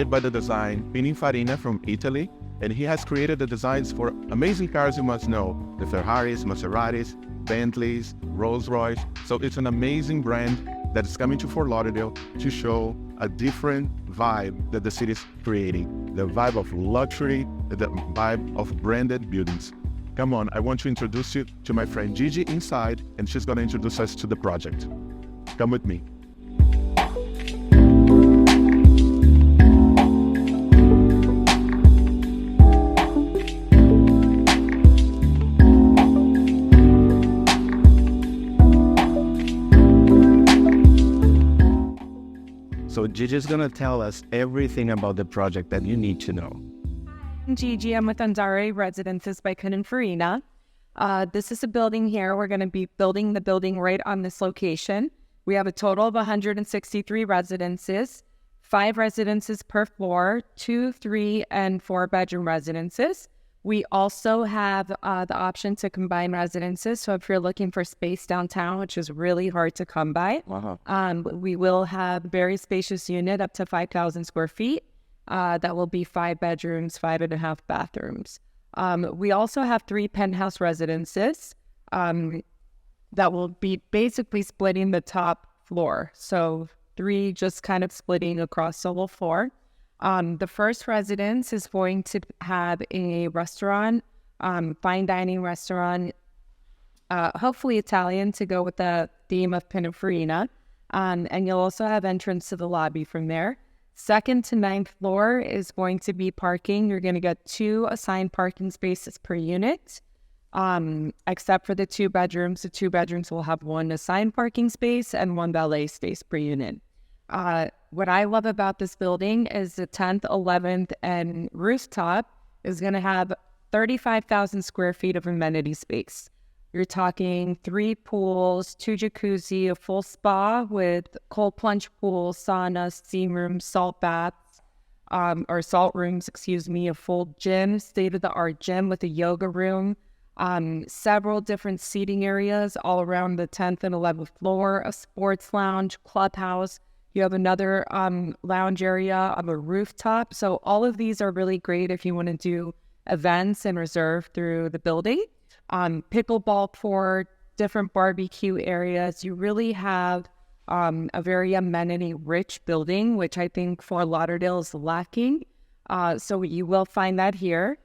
inspired by the design Pininfarina from Italy, and he has created the designs for amazing cars you must know, the Ferraris, Maseratis, Bentleys, Rolls-Royce. So it's an amazing brand that is coming to Fort Lauderdale to show a different vibe that the city is creating. The vibe of luxury, the vibe of branded buildings. Come on, I want to introduce you to my friend Gigi inside, and she's gonna introduce us to the project. Come with me. So Gigi's gonna tell us everything about the project that you need to know. I'm Gigi. I'm with Andare Residences by Pininfarina. This is a building here. We're going to be building the building right on this location. We have a total of 163 residences, 5 residences per floor, 2, 3, and 4 bedroom residences. We also have the option to combine residences. So if you're looking for space downtown, which is really hard to come by, we will have a very spacious unit up to 5,000 square feet. That will be 5 bedrooms, 5.5 bathrooms. We also have 3 penthouse residences that will be basically splitting the top floor. So 3 just kind of splitting across the whole floor. The first residence is going to have a restaurant, fine dining restaurant, hopefully Italian to go with the theme of Pininfarina. And you'll also have entrance to the lobby from there. Second to 9th floor is going to be parking. You're going to get 2 assigned parking spaces per unit, except for the 2 bedrooms. The 2 bedrooms will have 1 assigned parking space and 1 valet space per unit. What I love about this building is the 10th, 11th, and rooftop is going to have 35,000 square feet of amenity space. You're talking 3 pools, 2 jacuzzi, a full spa with cold plunge pool, sauna, steam room, salt baths, or salt rooms, a full gym, state-of-the-art gym with a yoga room, several different seating areas all around the 10th and 11th floor, a sports lounge, clubhouse. You have another lounge area on the rooftop. So all of these are really great if you want to do events and reserve through the building. Pickleball court, different barbecue areas. You really have a very amenity-rich building, which I think Fort Lauderdale is lacking. So you will find that here.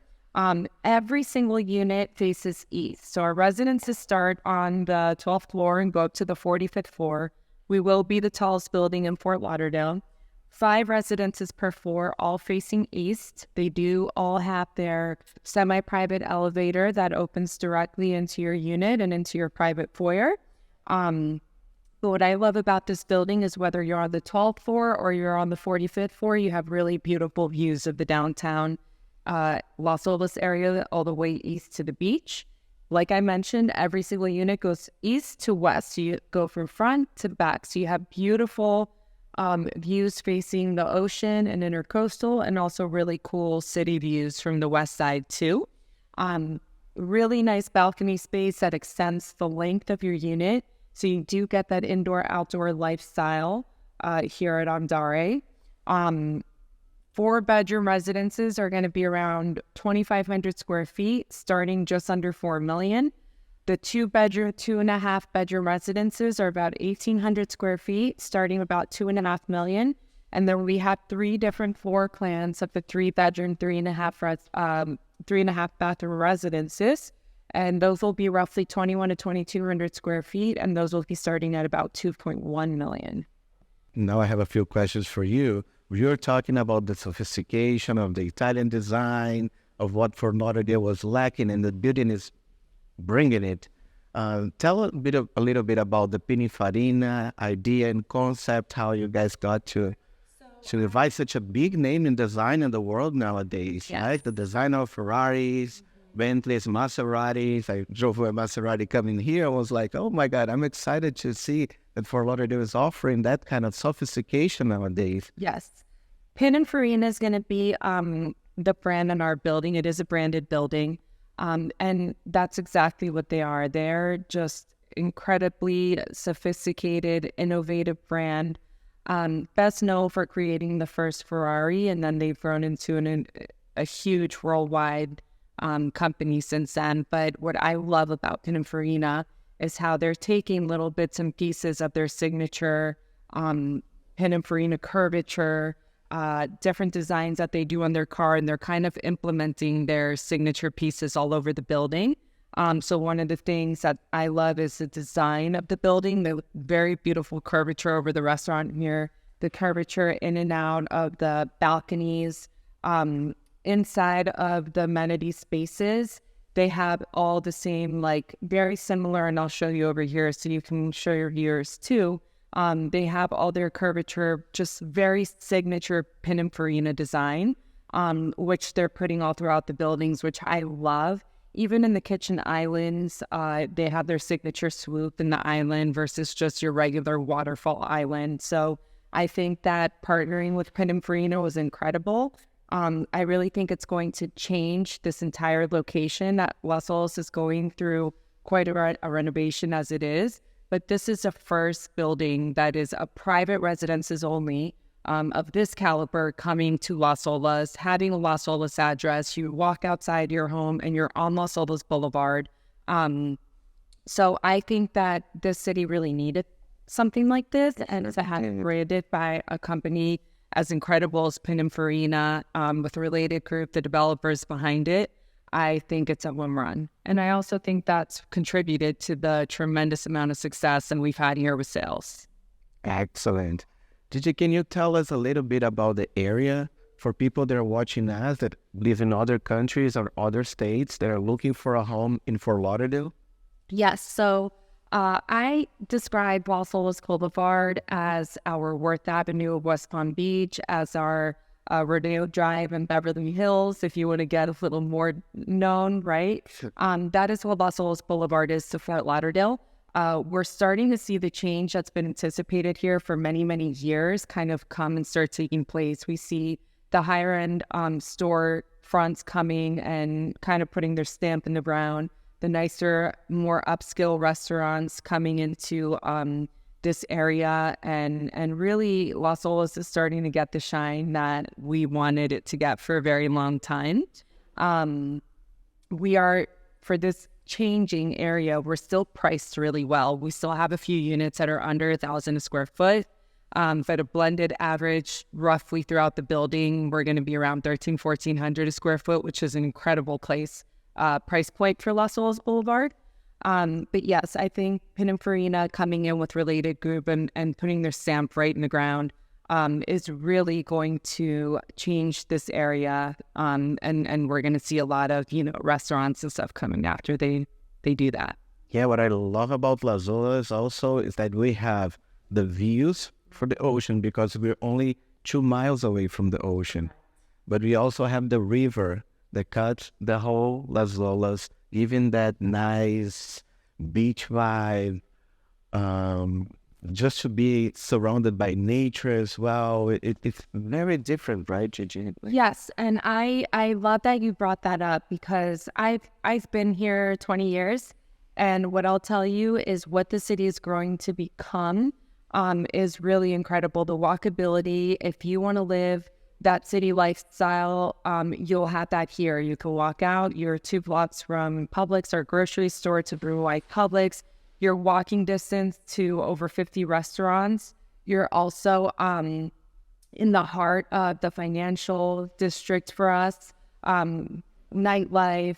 Every single unit faces east. So our residences start on the 12th floor and go up to the 45th floor. We will be the tallest building in Fort Lauderdale. 5 residences per floor, all facing east. They do all have their semi-private elevator that opens directly into your unit and into your private foyer. But what I love about this building is whether you're on the 12th floor or you're on the 45th floor, you have really beautiful views of the downtown Las Olas area all the way east to the beach. Like I mentioned, every single unit goes east to west. So you go from front to back. So you have beautiful views facing the ocean and intercoastal, and also really cool city views from the west side too. Really nice balcony space that extends the length of your unit. So you do get that indoor-outdoor lifestyle here at Andare. 4-bedroom residences are going to be around 2,500 square feet, starting just under $4 million. The 2-bedroom, 2.5-bedroom residences are about 1,800 square feet, starting about $2.5 million. And then we have 3 different floor plans of the 3-bedroom, 3.5 bathroom residences. And those will be roughly 2,100 to 2,200 square feet, and those will be starting at about $2.1 million. Now I have a few questions for you. You're talking about the sophistication of the Italian design, of what Fort Lauderdale was lacking, and the building is bringing it. Tell a little bit about the Pininfarina idea and concept, how you guys got to invite such a big name in design in the world nowadays, Yes. right? The design of Ferraris, Bentleys, Maseratis. I drove a Maserati coming here. I was like, oh my God, I'm excited to see that Fort Lauderdale is offering that kind of sophistication nowadays. Yes. Pininfarina is going to be the brand in our building. It is a branded building. And that's exactly what they are. They're just incredibly sophisticated, innovative brand. Best known for creating the first Ferrari, and then they've grown into a huge worldwide company since then. But what I love about Pininfarina is how they're taking little bits and pieces of their signature Pininfarina curvature, different designs that they do on their car, and they're kind of implementing their signature pieces all over the building. So one of the things that I love is the design of the building, the very beautiful curvature over the restaurant here, the curvature in and out of the balconies, inside of the amenity spaces. They have all the same, like very similar, and I'll show you over here so you can show your viewers too. They have all their curvature, just very signature Pininfarina design, which they're putting all throughout the buildings, which I love. Even in the kitchen islands, they have their signature swoop in the island versus just your regular waterfall island. So I think that partnering with Pininfarina was incredible. I really think it's going to change this entire location. That Las Olas is going through quite a renovation as it is. But this is the first building that is a private residences only, of this caliber coming to Las Olas, having a Las Olas address. You walk outside your home and you're on Las Olas Boulevard. So I think that this city really needed something like this, and to have it branded by a company as incredible as Pininfarina, with a related group, the developers behind it, I think it's a home run. And I also think that's contributed to the tremendous amount of success that we've had here with sales. Excellent. Gigi, can you tell us a little bit about the area for people that are watching us that live in other countries or other states that are looking for a home in Fort Lauderdale? Yes. So I describe Las Olas Boulevard as our Worth Avenue of West Palm Beach, as our Rodeo Drive in Beverly Hills, if you want to get a little more known, right? That is what Las Olas Boulevard is to Fort Lauderdale. We're starting to see the change that's been anticipated here for many, many years kind of come and start taking place. We see the higher end store fronts coming and kind of putting their stamp in the ground, the nicer, more upscale restaurants coming into this area, and really Las Olas is starting to get the shine that we wanted it to get for a very long time. We are, for this changing area, we're still priced really well. We still have a few units that are under 1,000 a square foot, but a blended average roughly throughout the building, we're going to be around 1,400 a square foot, which is an incredible price point for Las Olas Boulevard. But yes, I think Pininfarina coming in with related group and putting their stamp right in the ground is really going to change this area. And we're going to see a lot of, restaurants and stuff coming after they do that. Yeah, what I love about Las Olas also is that we have the views for the ocean because we're only 2 miles away from the ocean. But we also have the river that cuts the whole Las Olas, giving that nice beach vibe, just to be surrounded by nature as well. It's very different, right, Gigi? Yes, and I love that you brought that up because I've been here 20 years, and what I'll tell you is what the city is growing to become is really incredible. The walkability, if you want to live that city lifestyle, you'll have that here. You can walk out. You're 2 blocks from Publix or grocery store to Blue White Publix. You're walking distance to over 50 restaurants. You're also in the heart of the financial district for us. Nightlife,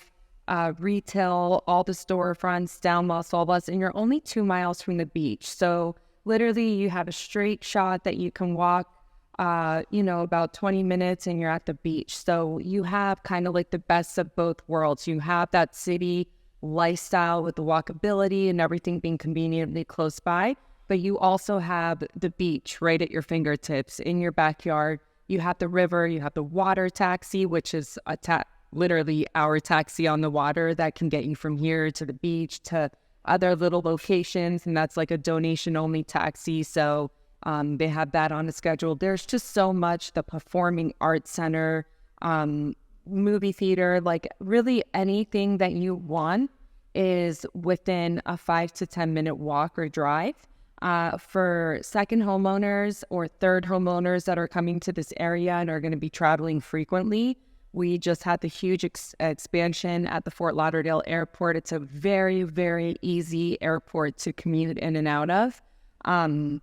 retail, all the storefronts down Las Olas, and you're only 2 miles from the beach. So literally you have a straight shot that you can walk about 20 minutes and you're at the beach. So you have kind of like the best of both worlds. You have that city lifestyle with the walkability and everything being conveniently close by, but you also have the beach right at your fingertips in your backyard. You have the river, you have the water taxi, which is literally our taxi on the water that can get you from here to the beach to other little locations, and that's like a donation only taxi. So they have that on a schedule. There's just so much. The Performing Arts Center, movie theater, like really anything that you want is within a 5 to 10 minute walk or drive. For second homeowners or third homeowners that are coming to this area and are going to be traveling frequently, we just had the huge expansion at the Fort Lauderdale airport. It's a very, very easy airport to commute in and out of. In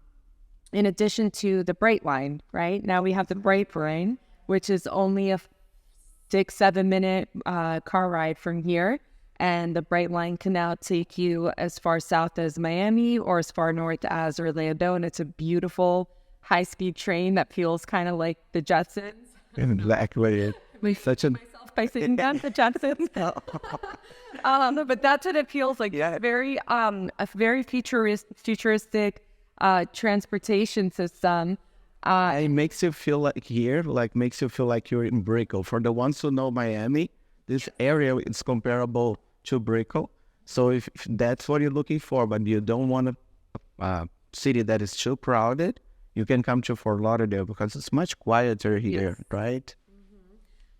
addition to the Bright Line, right? Now we have the Bright Line, which is only a 6-7 minute car ride from here. And the Bright Line can now take you as far south as Miami or as far north as Orlando. And it's a beautiful high-speed train that feels kind of like the Jetsons. Exactly. Such a Myself by sitting down the Jetsons. But that's what it feels like. Yeah. A very futuristic transportation system. it makes you feel like makes you feel like you're in Brickell. For the ones who know Miami, this area is comparable to Brickell. So if that's what you're looking for, but you don't want a city that is too crowded, you can come to Fort Lauderdale because it's much quieter here, Yes. right?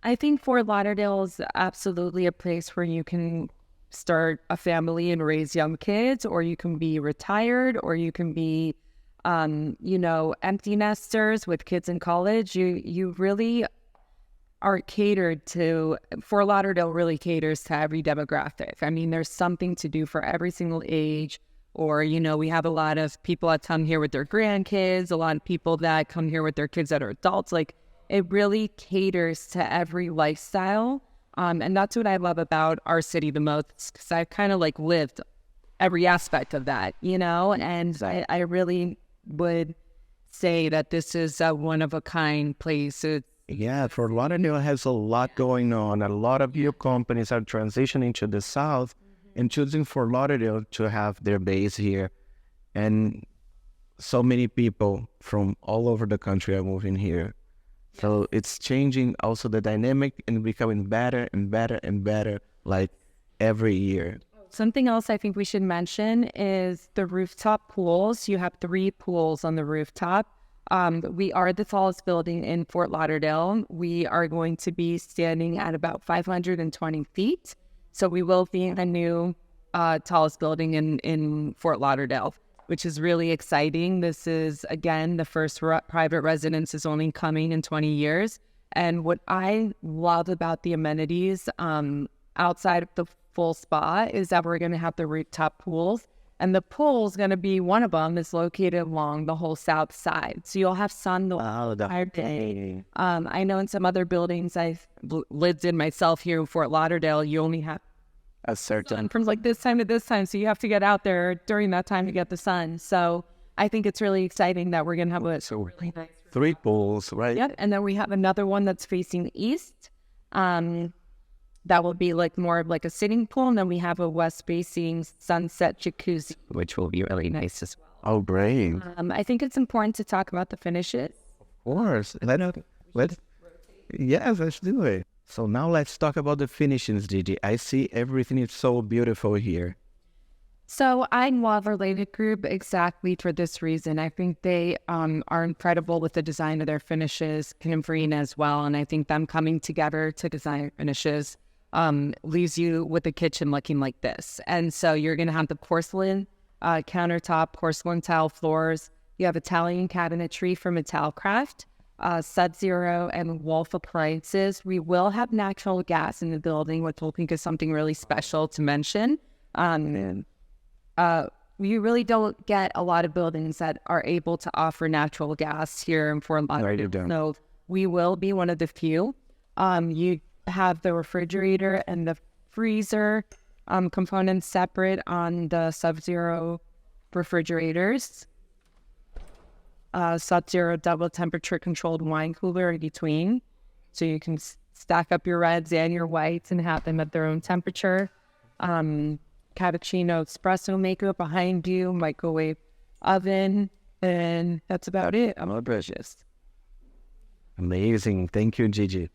I think Fort Lauderdale is absolutely a place where you can start a family and raise young kids, or you can be retired, or you can be, empty nesters with kids in college. You really are catered to. Fort Lauderdale really caters to every demographic. I mean, there's something to do for every single age. Or, we have a lot of people that come here with their grandkids, a lot of people that come here with their kids that are adults. Like, it really caters to every lifestyle. And that's what I love about our city the most, because I kind of lived every aspect of that, and I really would say that this is a one-of-a-kind place. Yeah, Fort Lauderdale has a lot going on. A lot of new companies are transitioning to the south and choosing Fort Lauderdale to have their base here. And so many people from all over the country are moving here. So it's changing also the dynamic and becoming better and better and better, every year. Something else I think we should mention is the rooftop pools. You have 3 pools on the rooftop. We are the tallest building in Fort Lauderdale. We are going to be standing at about 520 feet. So we will be the new tallest building in Fort Lauderdale, which is really exciting. This is, again, the first private residence is only coming in 20 years. And what I love about the amenities outside of the full spa is that we're going to have the rooftop pools. And the pool is going to be one of them is located along the whole south side. So you'll have sun the entire day. I know in some other buildings I've lived in myself here in Fort Lauderdale, you only have A certain from this time to this time. So you have to get out there during that time to get the sun. So I think it's really exciting that we're going to have a really nice 3 pools, right? Yep. And then we have another one that's facing east. That will be more of a sitting pool. And then we have a west-facing sunset jacuzzi, which will be really nice as well. Oh, great. I think it's important to talk about the finishes. Of course. Let's do it. So now let's talk about the finishings, Gigi. I see everything is so beautiful here. So I love our Related Group exactly for this reason. I think they are incredible with the design of their finishes, Pininfarina as well. And I think them coming together to design finishes leaves you with the kitchen looking like this. And so you're going to have the porcelain countertop, porcelain tile floors. You have Italian cabinetry from Italcraft, Sub-Zero and Wolf appliances. We will have natural gas in the building, which we'll think is something really special to mention. You really don't get a lot of buildings that are able to offer natural gas here in Fort Lauderdale. So we will be one of the few. You have the refrigerator and the freezer components separate on the Sub-Zero refrigerators. Sub-Zero double temperature controlled wine cooler in between. So you can stack up your reds and your whites and have them at their own temperature. Cappuccino espresso maker behind you, microwave oven, and that's about it. I'm precious. Amazing. Thank you, Gigi.